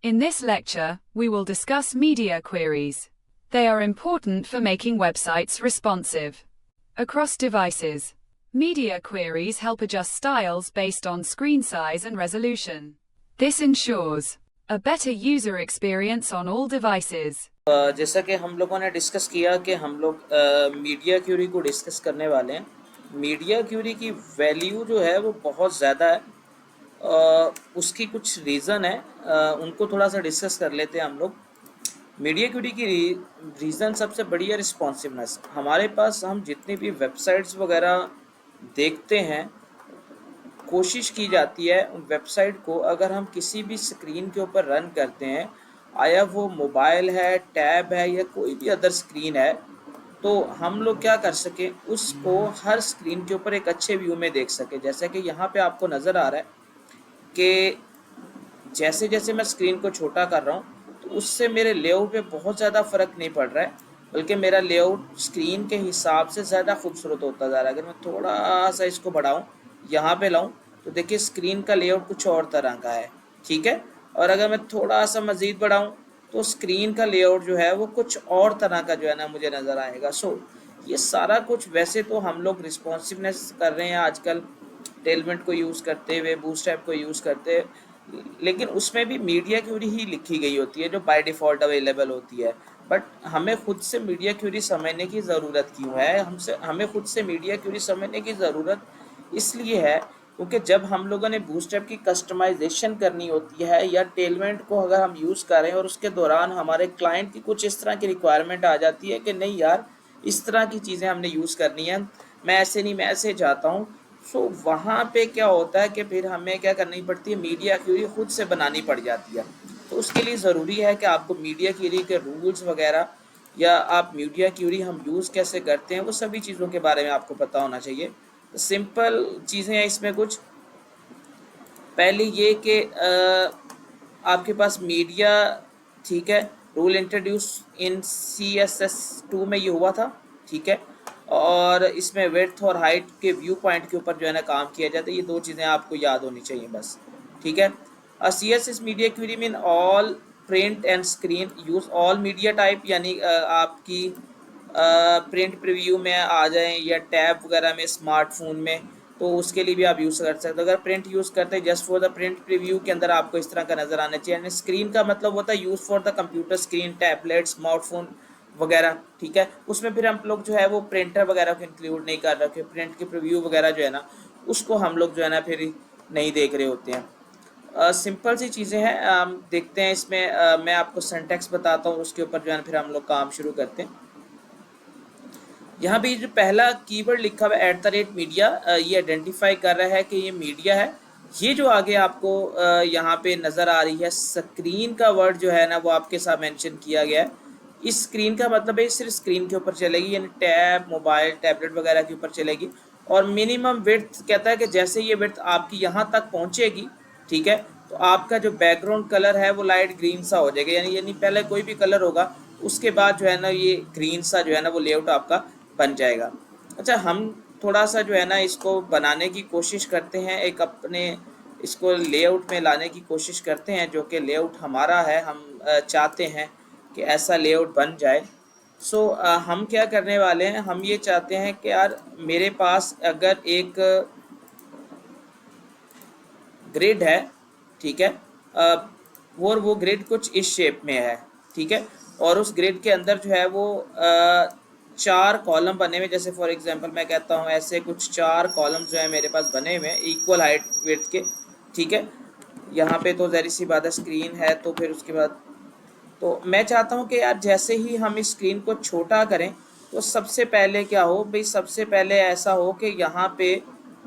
In this lecture, we will discuss media queries. They are important for making websites responsive across devices. Media queries help adjust styles based on screen size and resolution. This ensures a better user experience on all devices. जैसा कि हम लोगों ने discuss किया कि हम लोग media Curie को डिस्कस करने वाले हैं। मीडिया क्यूरी की वैल्यू जो है वो बहुत ज़्यादा है। उसकी कुछ रीज़न है, उनको थोड़ा सा डिस्कस कर लेते हैं हम लोग। मीडिया क्यूरी की रीज़न सबसे बड़ी है रिस्पॉन्सिवनेस। हमारे पास हम जितनी भी वेबसाइट्स वगैरह देखते हैं, कोशिश की जाती है उन वेबसाइट को अगर हम किसी भी स्क्रीन के ऊपर रन करते हैं, आया वो मोबाइल है, टैब है या कोई भी अदर स्क्रीन है, तो हम लोग क्या कर सकें, उसको हर स्क्रीन के ऊपर एक अच्छे व्यू में देख सकें। जैसे कि यहाँ पे आपको नज़र आ रहा है कि जैसे जैसे मैं स्क्रीन को छोटा कर रहा हूँ तो उससे मेरे लेआउट पे बहुत ज़्यादा फ़र्क नहीं पड़ रहा है, बल्कि मेरा लेआउट स्क्रीन के हिसाब से ज़्यादा खूबसूरत होता जा रहा है। अगर मैं थोड़ा सा इसको बढ़ाऊँ, यहाँ पे लाऊं, तो देखिए स्क्रीन का लेआउट कुछ और तरह का है, ठीक है। और अगर मैं थोड़ा सा मज़ीद बढ़ाऊं तो स्क्रीन का लेआउट जो है वो कुछ और तरह का जो है ना मुझे नज़र आएगा। सो ये सारा कुछ, वैसे तो हम लोग रिस्पॉन्सिवनेस कर रहे हैं आजकल, टेलमेंट को यूज़ करते हुए, बूटस्ट्रैप को यूज़ करते हुए, लेकिन उसमें भी मीडिया क्यूरी ही लिखी गई होती है जो बाय डिफ़ॉल्ट अवेलेबल होती है। बट हमें खुद से मीडिया क्यूरी समझने की ज़रूरत क्यों है? हमें खुद से मीडिया क्यूरी समझने की ज़रूरत इसलिए है क्योंकि जब हम लोगों ने बूटस्ट्रैप की कस्टमाइजेशन करनी होती है या टेलमेंट को अगर हम यूज़ कर रहे हैं और उसके दौरान हमारे क्लाइंट की कुछ इस तरह की रिक्वायरमेंट आ जाती है कि नहीं यार, इस तरह की चीज़ें हमने यूज़ करनी है, मैं ऐसे नहीं, मैं ऐसे चाहता हूँ। सो वहाँ पे क्या होता है कि फिर हमें क्या करनी पड़ती है, मीडिया क्यूरी खुद से बनानी पड़ जाती है। तो उसके लिए ज़रूरी है कि आपको मीडिया क्यूरी के रूल्स वगैरह या आप मीडिया क्यूरी हम यूज़ कैसे करते हैं वो सभी चीज़ों के बारे में आपको पता होना चाहिए। सिंपल चीज़ें हैं इसमें कुछ। पहले ये कि आपके पास मीडिया, ठीक है, रूल इंट्रोड्यूस इन CSS2 में ये हुआ था, ठीक है। और इसमें विड्थ और हाइट के व्यू पॉइंट के ऊपर जो है ना काम किया जाता है। ये दो चीज़ें आपको याद होनी चाहिए बस, ठीक है। CSS media query mean all print and screen use all media type, यानी आपकी प्रिंट प्रीव्यू में आ जाएं या टैब वगैरह में स्मार्टफोन में, तो उसके लिए भी आप यूज़ कर सकते हो। अगर प्रिंट यूज़ करते हैं just for the print preview के अंदर आपको इस तरह का नज़र आना चाहिए। यानी स्क्रीन का मतलब होता है use for the computer screen, tablet, smartphone वगैरह, ठीक है। उसमें फिर हम लोग जो है वो प्रिंटर वगैरह को इंक्लूड नहीं कर रखे, प्रिंट के प्रीव्यू वगैरह जो है ना उसको हम लोग जो है ना फिर नहीं देख रहे होते हैं। सिंपल सी चीज़ें हैं, देखते हैं इसमें। मैं आपको सिंटैक्स बताता हूँ, उसके ऊपर जो है ना फिर हम लोग काम शुरू करते हैं। यहाँ पे जो पहला कीवर्ड लिखा हुआ है @मीडिया, ये आइडेंटिफाई कर रहा है कि ये मीडिया है। ये जो आगे आपको यहाँ पे नज़र आ रही है स्क्रीन का वर्ड जो है ना वो आपके साथ मेंशन किया गया है। इस स्क्रीन का मतलब है सिर्फ स्क्रीन के ऊपर चलेगी, यानी टैब, मोबाइल, टैबलेट वगैरह के ऊपर चलेगी। और मिनिमम विड्थ कहता है कि जैसे ये विड्थ आपकी यहाँ तक पहुँचेगी, ठीक है, तो आपका जो बैकग्राउंड कलर है वो लाइट ग्रीन सा हो जाएगा। यानी पहले कोई भी कलर होगा, उसके बाद जो है ना ये ग्रीन सा जो है ना वो लेआउट आपका बन जाएगा। अच्छा, हम थोड़ा सा जो है ना इसको बनाने की कोशिश करते हैं, एक अपने इसको लेआउट में लाने की कोशिश करते हैं, जो कि लेआउट हमारा है, हम चाहते हैं कि ऐसा लेआउट बन जाए। सो हम क्या करने वाले हैं, हम ये चाहते हैं कि यार मेरे पास अगर एक ग्रिड है, ठीक है, और वो ग्रिड कुछ इस शेप में है, ठीक है, और उस ग्रिड के अंदर जो है वो 4 कॉलम बने हुए, जैसे फॉर एग्जांपल मैं कहता हूँ ऐसे कुछ 4 कॉलम जो है मेरे पास बने हुए हैं इक्वल हाइट विड्थ के, ठीक है। यहाँ पे तो ज़ाहिर सी बात है स्क्रीन है, तो फिर उसके बाद तो मैं चाहता हूँ कि यार जैसे ही हम इस स्क्रीन को छोटा करें तो सबसे पहले क्या हो भाई, सबसे पहले ऐसा हो कि यहाँ पे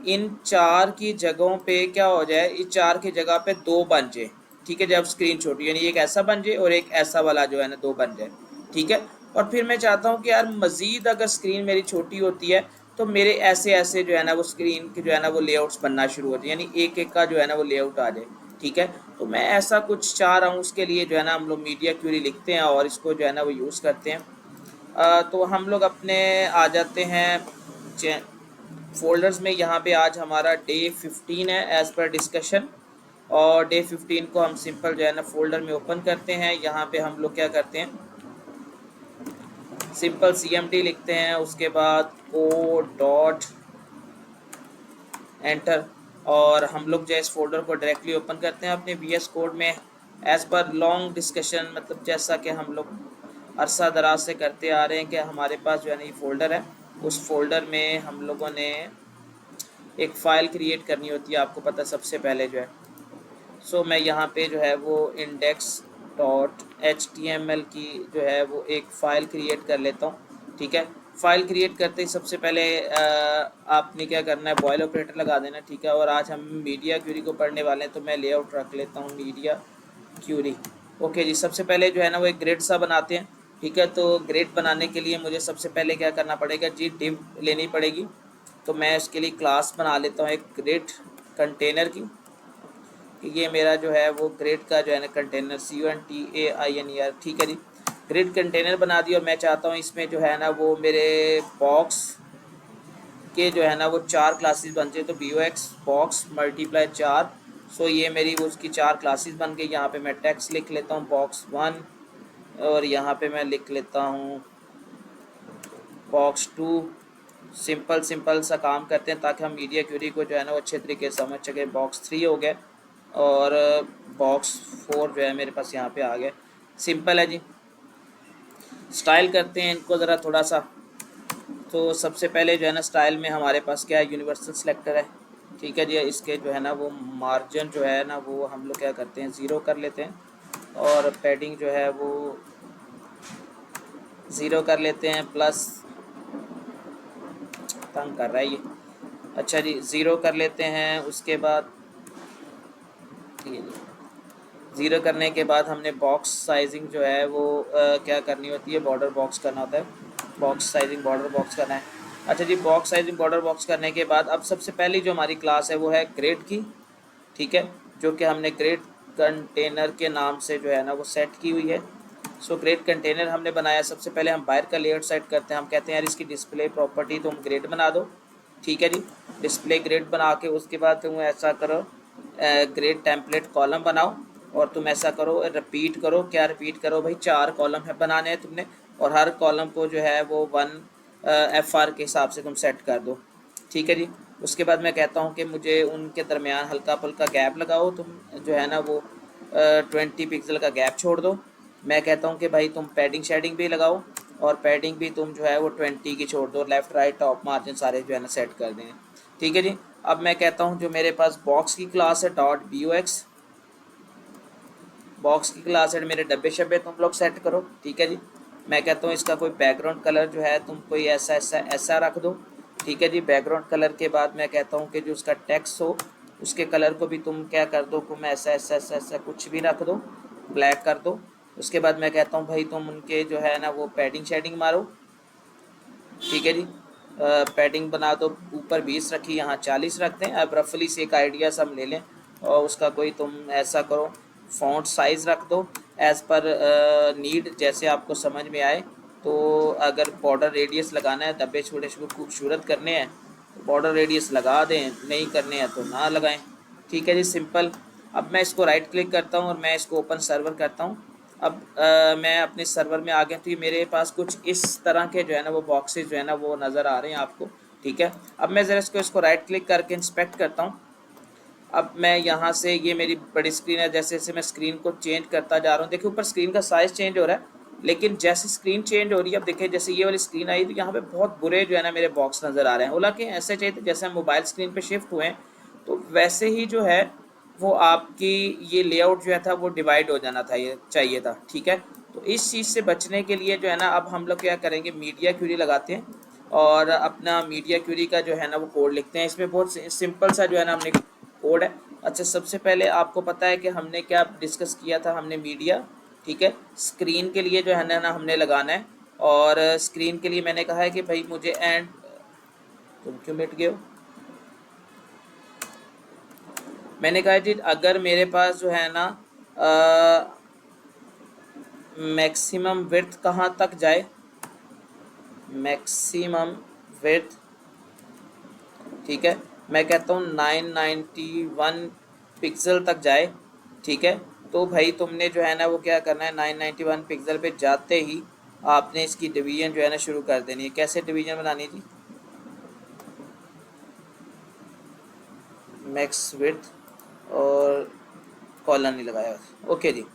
इन 4 की जगहों पे क्या हो जाए, इस 4 की जगह पे 2 बन जाए, ठीक है। जब स्क्रीन छोटी, यानी एक ऐसा बन जाए और एक ऐसा वाला जो है ना 2 बन जाए, ठीक है। और फिर मैं चाहता हूँ कि यार मज़ीद अगर स्क्रीन मेरी छोटी होती है तो मेरे ऐसे ऐसे जो है ना वो स्क्रीन के जो है ना वो लेआउट्स बनना शुरू हो जाए, यानी एक एक का जो है ना वो लेआउट आ जाए, ठीक है। तो मैं ऐसा कुछ चाह रहा हूँ, उसके लिए जो है ना हम लोग मीडिया क्यूरी लिखते हैं और इसको जो है ना वो यूज़ करते हैं। तो हम लोग अपने आ जाते हैं फोल्डर्स में। यहाँ पे आज हमारा डे 15 है एज़ पर डिस्कशन। और डे 15 को हम सिंपल जो है ना फोल्डर में ओपन करते हैं। यहाँ पे हम लोग क्या करते हैं, सिंपल CMD लिखते हैं, उसके बाद ओ डॉट एंटर, और हम लोग जो है इस फोल्डर को डायरेक्टली ओपन करते हैं अपने VS कोड में। एज़ पर लॉन्ग डिस्कशन, मतलब जैसा कि हम लोग अरसा दराज से करते आ रहे हैं कि हमारे पास जो है ना ये फोल्डर है, उस फोल्डर में हम लोगों ने एक फ़ाइल क्रिएट करनी होती है, आपको पता है सबसे पहले जो है। सो मैं यहाँ पे जो है वो index.html की जो है वो एक फ़ाइल क्रिएट कर लेता हूँ। ठीक है, फ़ाइल क्रिएट करते ही सबसे पहले आपने क्या करना है, बॉयल ऑपरेटर लगा देना। ठीक है, और आज हम मीडिया क्यूरी को पढ़ने वाले हैं, तो मैं लेआउट रख लेता हूँ मीडिया क्यूरी। ओके जी, सबसे पहले जो है ना वो एक ग्रिड सा बनाते हैं। ठीक है, तो ग्रिड बनाने के लिए मुझे सबसे पहले क्या करना पड़ेगा जी, div लेनी पड़ेगी। तो मैं इसके लिए क्लास बना लेता हूँ एक ग्रिड कंटेनर की, कि ये मेरा जो है वो ग्रिड का जो है ना कंटेनर, CONTAINER। ठीक है जी, ग्रिड कंटेनर बना दिया, और मैं चाहता हूँ इसमें जो है ना वो मेरे बॉक्स के जो है ना वो 4 क्लासेस बन जाए। तो BOX बॉक्स मल्टीप्लाई 4, सो ये मेरी वो उसकी 4 क्लासेस बन गई। यहाँ पे मैं टेक्स्ट लिख लेता हूँ box 1, और यहाँ पे मैं लिख लेता हूँ box 2। सिंपल सिंपल सा काम करते हैं ताकि हम मीडिया क्यूरी को जो है ना वो अच्छे तरीके से समझ सके। box 3 हो गया, और box 4 जो है मेरे पास यहाँ पे आ गया। सिंपल है जी। स्टाइल करते हैं इनको ज़रा थोड़ा सा। तो सबसे पहले जो है ना स्टाइल में हमारे पास क्या है, यूनिवर्सल सिलेक्टर है। ठीक है जी, इसके जो है ना वो मार्जिन जो है ना वो हम लोग क्या करते हैं, 0 कर लेते हैं, और पैडिंग जो है वो 0 कर लेते हैं, प्लस तंग कर रहा है ये। अच्छा जी, 0 कर लेते हैं। उसके बाद ये 0 करने के बाद हमने बॉक्स साइजिंग जो है वो क्या करनी होती है, बॉर्डर बॉक्स करना होता है। बॉक्स साइजिंग बॉर्डर बॉक्स करना है। अच्छा जी, बॉक्स साइजिंग बॉर्डर बॉक्स करने के बाद अब सबसे पहली जो हमारी क्लास है वो है ग्रिड की। ठीक है, जो कि हमने ग्रिड कंटेनर के नाम से जो है ना वो सेट की हुई है। सो ग्रिड कंटेनर हमने बनाया। सबसे पहले हम बाहर का लेआउट सेट करते हैं। हम कहते हैं यार इसकी डिस्प्ले प्रॉपर्टी तुम ग्रिड बना दो। ठीक है जी, डिस्प्ले ग्रिड बना के उसके बाद तुम ऐसा करो, ग्रिड टेम्पलेट कॉलम बनाओ, और तुम ऐसा करो, रिपीट करो। क्या रिपीट करो भाई, 4 कॉलम है बनाने हैं तुमने, और हर कॉलम को जो है वो 1 FR के हिसाब से तुम सेट कर दो। ठीक है जी, उसके बाद मैं कहता हूँ कि मुझे उनके दरमियान हल्का फुल्का गैप लगाओ, तुम जो है ना वो 20 पिक्सल का गैप छोड़ दो। मैं कहता हूँ कि भाई तुम पैडिंग शेडिंग भी लगाओ, और पैडिंग भी तुम जो है वो 20 की छोड़ दो। लेफ़्ट राइट टॉप मार्जिन सारे जो है ना सेट कर देंगे। ठीक है जी, अब मैं कहता हूँ जो मेरे पास बॉक्स की क्लास है .BOX, बॉक्स की क्लास है, मेरे डब्बे शब्बे तुम लोग सेट करो। ठीक है जी, मैं कहता हूँ इसका कोई बैकग्राउंड कलर जो है तुम कोई ऐसा ऐसा ऐसा रख दो। ठीक है जी, बैकग्राउंड कलर के बाद मैं कहता हूँ कि जो उसका टेक्स्ट हो उसके कलर को भी तुम क्या कर दो, तुम ऐसा ऐसा ऐसा ऐसा कुछ भी रख दो, ब्लैक कर दो। उसके बाद मैं कहता हूँ भाई तुम उनके जो है ना वो पैडिंग शेडिंग मारो। ठीक है जी, पैडिंग बना दो, ऊपर 20 रखी, यहाँ 40 रखते हैं। अब रफली से एक आइडिया सब ले लें, और उसका कोई तुम ऐसा करो, फ़ॉन्ट साइज़ रख दो एज़ पर नीड, जैसे आपको समझ में आए। तो अगर बॉर्डर रेडियस लगाना है, डब्बे छोटे छोटे खूबसूरत करने हैं तो बॉर्डर रेडियस लगा दें, नहीं करने हैं तो ना लगाएं। ठीक है जी, सिंपल। अब मैं इसको राइट क्लिक करता हूँ और मैं इसको ओपन सर्वर करता हूँ। अब मैं अपने सर्वर में आ गया, तो ये मेरे पास कुछ इस तरह के जो है ना वो बॉक्सेस जो है ना वो नज़र आ रहे हैं आपको। ठीक है, अब मैं ज़रा इसको राइट क्लिक करके इंस्पेक्ट करता हूँ। अब मैं यहाँ से, ये मेरी बड़ी स्क्रीन है, जैसे जैसे मैं स्क्रीन को चेंज करता जा रहा हूँ, देखिए ऊपर स्क्रीन का साइज़ चेंज हो रहा है, लेकिन जैसे स्क्रीन चेंज हो रही है, अब देखिए जैसे ये वाली स्क्रीन आई तो यहाँ पे बहुत बुरे जो है ना मेरे बॉक्स नज़र आ रहे हैं। हालांकि ऐसे चाहिए थे जैसे हम मोबाइल स्क्रीन पे शिफ्ट हुए हैं, तो वैसे ही जो है वो आपकी ये लेआउट जो है था वो डिवाइड हो जाना था, ये चाहिए था। ठीक है, तो इस चीज़ से बचने के लिए जो है ना अब हम लोग क्या करेंगे, मीडिया क्यूरी लगाते हैं, और अपना मीडिया क्यूरी का जो है ना वो कोड लिखते हैं। इसमें बहुत सिंपल सा जो है ना हमने कोड है। अच्छा, सबसे पहले आपको पता है कि हमने क्या डिस्कस किया था, हमने मीडिया, ठीक है, स्क्रीन के लिए जो है ना हमने लगाना है, और स्क्रीन के लिए मैंने कहा है कि भाई मुझे एंड, तुम क्यों मिट गए हो, मैंने कहा जी अगर मेरे पास जो है ना मैक्सिमम विड्थ कहाँ तक जाए, मैक्सिमम विड्थ, ठीक है, मैं कहता हूँ 991 पिक्सल तक जाए, ठीक है, तो भाई तुमने जो है ना वो क्या करना है, 991 पिक्सल पे जाते ही आपने इसकी डिवीजन जो है ना शुरू कर देनी है। कैसे डिवीजन बनानी थी, मैक्स विड्थ और कॉलन नहीं लगाया, ओके जी।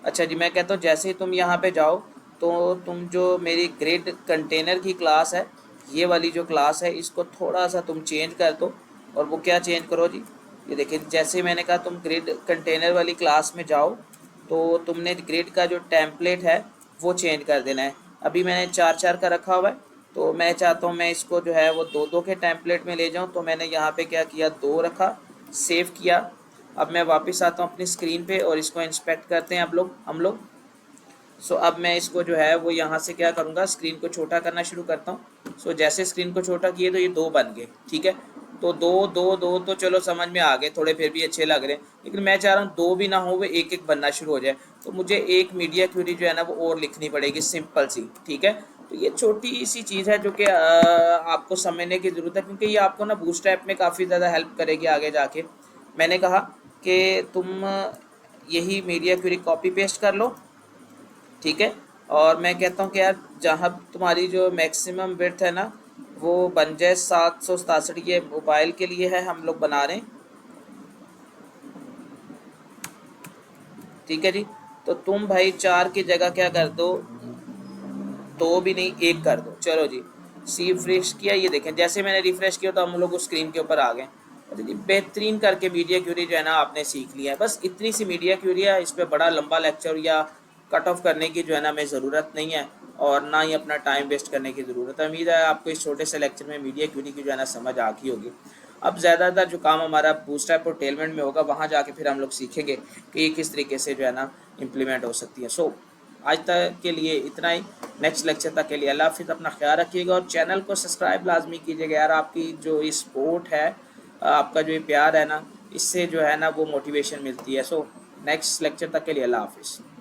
अच्छा जी, मैं कहता हूँ जैसे ही तुम यहाँ पे जाओ तो तुम जो मेरी ग्रिड कंटेनर की क्लास है, ये वाली जो क्लास है, इसको थोड़ा सा तुम चेंज कर दो। और वो क्या चेंज करो जी, ये देखिए जैसे मैंने कहा तुम ग्रिड कंटेनर वाली क्लास में जाओ तो तुमने ग्रिड का जो टेम्पलेट है वो चेंज कर देना है। अभी मैंने 4 4 का रखा हुआ है, तो मैं चाहता हूँ मैं इसको जो है वो 2 2 के टेम्पलेट में ले जाऊँ। तो मैंने यहाँ पे क्या किया, 2 रखा, सेव किया। अब मैं वापस आता हूँ अपनी स्क्रीन पे और इसको इंस्पेक्ट करते हैं हम लोग। सो अब मैं इसको जो है वो यहाँ से क्या करूँगा, स्क्रीन को छोटा करना शुरू करता हूँ। सो जैसे स्क्रीन को छोटा किए तो ये 2 बन गए, ठीक है। तो 2 2 2 तो चलो समझ में आ गए, थोड़े फिर भी अच्छे लग रहे हैं, लेकिन मैं चाह रहा हूँ 2 भी ना हो, वो 1 1 बनना शुरू हो जाए। तो मुझे एक मीडिया क्वेरी जो है ना वो और लिखनी पड़ेगी, सिंपल सी, ठीक है। तो ये छोटी सी चीज़ है जो कि आपको समझने की ज़रूरत है, क्योंकि ये आपको ना बूटस्ट्रैप में काफ़ी ज़्यादा हेल्प करेगी आगे जाके। मैंने कहा कि तुम यही मीडिया क्वेरी कॉपी पेस्ट कर लो, ठीक है। और मैं कहता हूँ कि यार जहाँ तुम्हारी जो मैक्सिमम विड्थ है ना वो बन जाए 767, ये मोबाइल के लिए है, हम लोग बना रहे हैं, ठीक है जी। तो तुम भाई 4 की जगह क्या कर दो, 2 भी नहीं 1 कर दो, चलो जी। सी रिफ्रेश किया, ये देखें जैसे मैंने रिफ्रेश किया तो हम लोग उस स्क्रीन के ऊपर आ गए। अरे जी बेहतरीन करके मीडिया क्यूरी जो है ना आपने सीख लिया है। बस इतनी सी मीडिया क्यूरी है, इस पर बड़ा लंबा लेक्चर या कट ऑफ करने की जो है ना हमें ज़रूरत नहीं है, और ना ही अपना टाइम वेस्ट करने की ज़रूरत है। उम्मीद है आपको इस छोटे से लेक्चर में मीडिया क्यूरी की जो है ना समझ आ गई होगी। अब ज़्यादातर जो काम हमारा बूटस्ट्रैप और टेलमेंट में होगा, वहाँ जाके फिर हम लोग सीखेंगे कि ये किस तरीके से जो है ना इम्प्लीमेंट हो सकती है। सो आज तक के लिए इतना ही। नेक्स्ट लेक्चर तक के लिए अल्लाह हाफिज़, अपना ख्याल रखिएगा और चैनल को सब्सक्राइब लाजमी कीजिएगा यार। आपकी जो ये सपोर्ट है, आपका जो ये प्यार है ना, इससे जो है ना वो मोटिवेशन मिलती है। सो नेक्स्ट लेक्चर तक के लिए अल्लाह हाफिज़।